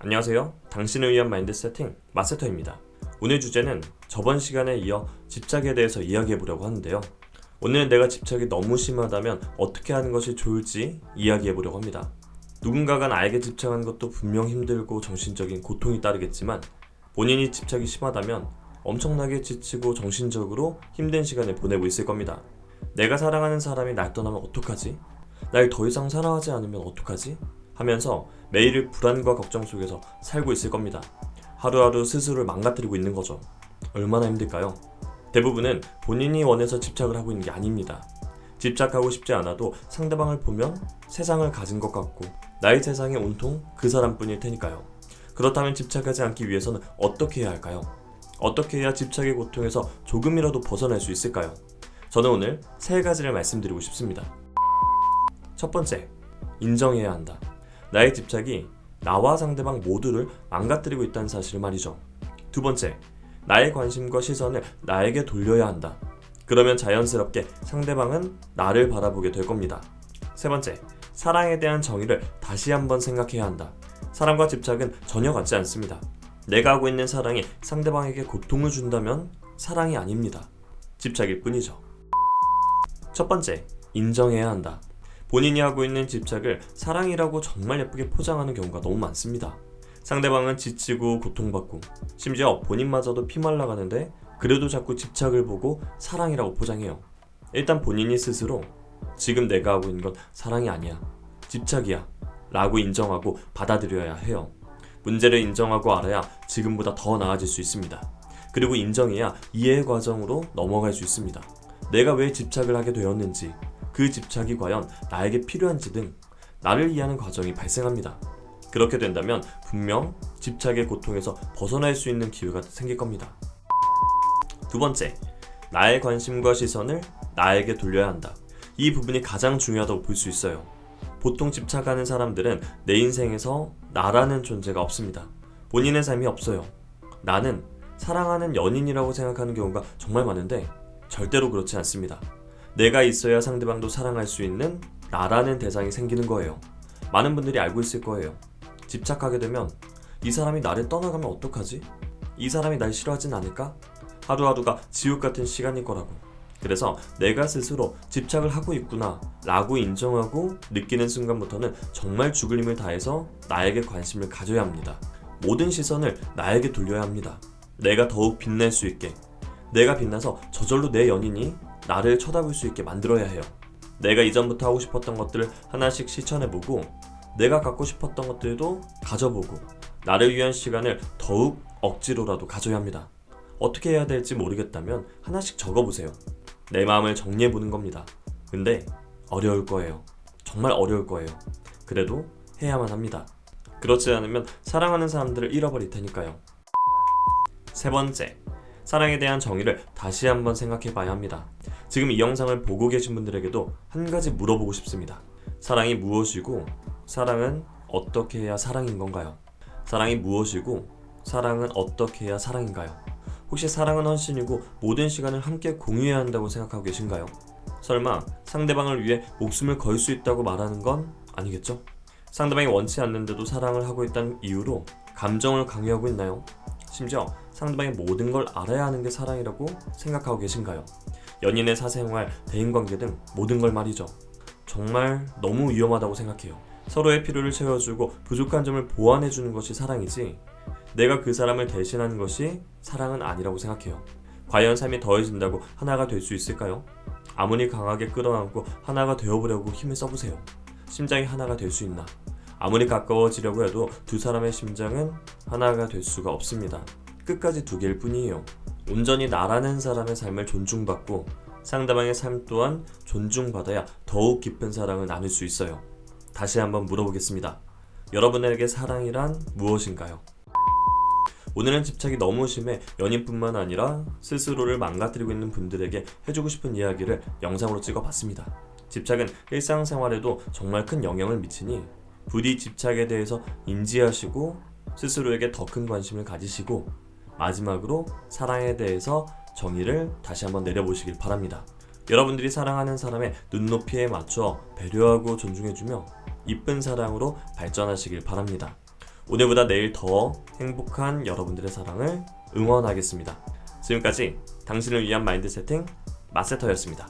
안녕하세요. 당신을 위한 마인드 세팅 마스터입니다. 오늘 주제는 저번 시간에 이어 집착에 대해서 이야기해 보려고 하는데요. 오늘은 내가 집착이 너무 심하다면 어떻게 하는 것이 좋을지 이야기해 보려고 합니다. 누군가가 나에게 집착하는 것도 분명 힘들고 정신적인 고통이 따르겠지만 본인이 집착이 심하다면 엄청나게 지치고 정신적으로 힘든 시간을 보내고 있을 겁니다. 내가 사랑하는 사람이 날 떠나면 어떡하지? 날 더 이상 사랑하지 않으면 어떡하지? 하면서 매일을 불안과 걱정 속에서 살고 있을 겁니다. 하루하루 스스로를 망가뜨리고 있는 거죠. 얼마나 힘들까요? 대부분은 본인이 원해서 집착을 하고 있는 게 아닙니다. 집착하고 싶지 않아도 상대방을 보면 세상을 가진 것 같고 나의 세상에 온통 그 사람뿐일 테니까요. 그렇다면 집착하지 않기 위해서는 어떻게 해야 할까요? 어떻게 해야 집착의 고통에서 조금이라도 벗어날 수 있을까요? 저는 오늘 3가지를 말씀드리고 싶습니다. 첫 번째, 인정해야 한다. 나의 집착이 나와 상대방 모두를 망가뜨리고 있다는 사실을 말이죠. 두 번째, 나의 관심과 시선을 나에게 돌려야 한다. 그러면 자연스럽게 상대방은 나를 바라보게 될 겁니다. 세 번째, 사랑에 대한 정의를 다시 한번 생각해야 한다. 사랑과 집착은 전혀 같지 않습니다. 내가 하고 있는 사랑이 상대방에게 고통을 준다면 사랑이 아닙니다. 집착일 뿐이죠. 첫 번째, 인정해야 한다. 본인이 하고 있는 집착을 사랑이라고 정말 예쁘게 포장하는 경우가 너무 많습니다. 상대방은 지치고 고통받고 심지어 본인마저도 피말라가는데 그래도 자꾸 집착을 보고 사랑이라고 포장해요. 일단 본인이 스스로 지금 내가 하고 있는 건 사랑이 아니야, 집착이야 라고 인정하고 받아들여야 해요. 문제를 인정하고 알아야 지금보다 더 나아질 수 있습니다. 그리고 인정해야 이해의 과정으로 넘어갈 수 있습니다. 내가 왜 집착을 하게 되었는지, 그 집착이 과연 나에게 필요한지 등 나를 이해하는 과정이 발생합니다. 그렇게 된다면 분명 집착의 고통에서 벗어날 수 있는 기회가 생길 겁니다. 두 번째, 나의 관심과 시선을 나에게 돌려야 한다. 이 부분이 가장 중요하다고 볼 수 있어요. 보통 집착하는 사람들은 내 인생에서 나라는 존재가 없습니다. 본인의 삶이 없어요. 나는 사랑하는 연인이라고 생각하는 경우가 정말 많은데 절대로 그렇지 않습니다. 내가 있어야 상대방도 사랑할 수 있는 나라는 대상이 생기는 거예요. 많은 분들이 알고 있을 거예요. 집착하게 되면 이 사람이 나를 떠나가면 어떡하지? 이 사람이 날 싫어하진 않을까? 하루하루가 지옥 같은 시간일 거라고. 그래서 내가 스스로 집착을 하고 있구나 라고 인정하고 느끼는 순간부터는 정말 죽을 힘을 다해서 나에게 관심을 가져야 합니다. 모든 시선을 나에게 돌려야 합니다. 내가 더욱 빛날 수 있게, 내가 빛나서 저절로 내 연인이 나를 쳐다볼 수 있게 만들어야 해요. 내가 이전부터 하고 싶었던 것들을 하나씩 실천해보고 내가 갖고 싶었던 것들도 가져보고 나를 위한 시간을 더욱 억지로라도 가져야 합니다. 어떻게 해야 될지 모르겠다면 하나씩 적어보세요. 내 마음을 정리해보는 겁니다. 근데 어려울 거예요. 정말 어려울 거예요. 그래도 해야만 합니다. 그렇지 않으면 사랑하는 사람들을 잃어버릴 테니까요. 세 번째, 사랑에 대한 정의를 다시 한번 생각해봐야 합니다. 지금 이 영상을 보고 계신 분들에게도 한 가지 물어보고 싶습니다. 사랑이 무엇이고 사랑은 어떻게 해야 사랑인 건가요? 사랑이 무엇이고 사랑은 어떻게 해야 사랑인가요? 혹시 사랑은 헌신이고 모든 시간을 함께 공유해야 한다고 생각하고 계신가요? 설마 상대방을 위해 목숨을 걸 수 있다고 말하는 건 아니겠죠? 상대방이 원치 않는데도 사랑을 하고 있다는 이유로 감정을 강요하고 있나요? 심지어 상대방의 모든 걸 알아야 하는 게 사랑이라고 생각하고 계신가요? 연인의 사생활, 대인관계 등 모든 걸 말이죠. 정말 너무 위험하다고 생각해요. 서로의 필요를 채워주고 부족한 점을 보완해주는 것이 사랑이지 내가 그 사람을 대신하는 것이 사랑은 아니라고 생각해요. 과연 삶이 더해진다고 하나가 될 수 있을까요? 아무리 강하게 끌어안고 하나가 되어보려고 힘을 써보세요. 심장이 하나가 될 수 있나? 아무리 가까워지려고 해도 두 사람의 심장은 하나가 될 수가 없습니다. 끝까지 두 개일 뿐이에요. 온전히 나라는 사람의 삶을 존중받고 상대방의 삶 또한 존중받아야 더욱 깊은 사랑을 나눌 수 있어요. 다시 한번 물어보겠습니다. 여러분에게 사랑이란 무엇인가요? 오늘은 집착이 너무 심해 연인뿐만 아니라 스스로를 망가뜨리고 있는 분들에게 해주고 싶은 이야기를 영상으로 찍어봤습니다. 집착은 일상생활에도 정말 큰 영향을 미치니 부디 집착에 대해서 인지하시고 스스로에게 더 큰 관심을 가지시고 마지막으로 사랑에 대해서 정의를 다시 한번 내려보시길 바랍니다. 여러분들이 사랑하는 사람의 눈높이에 맞춰 배려하고 존중해주며 이쁜 사랑으로 발전하시길 바랍니다. 오늘보다 내일 더 행복한 여러분들의 사랑을 응원하겠습니다. 지금까지 당신을 위한 마인드 세팅 마세터였습니다.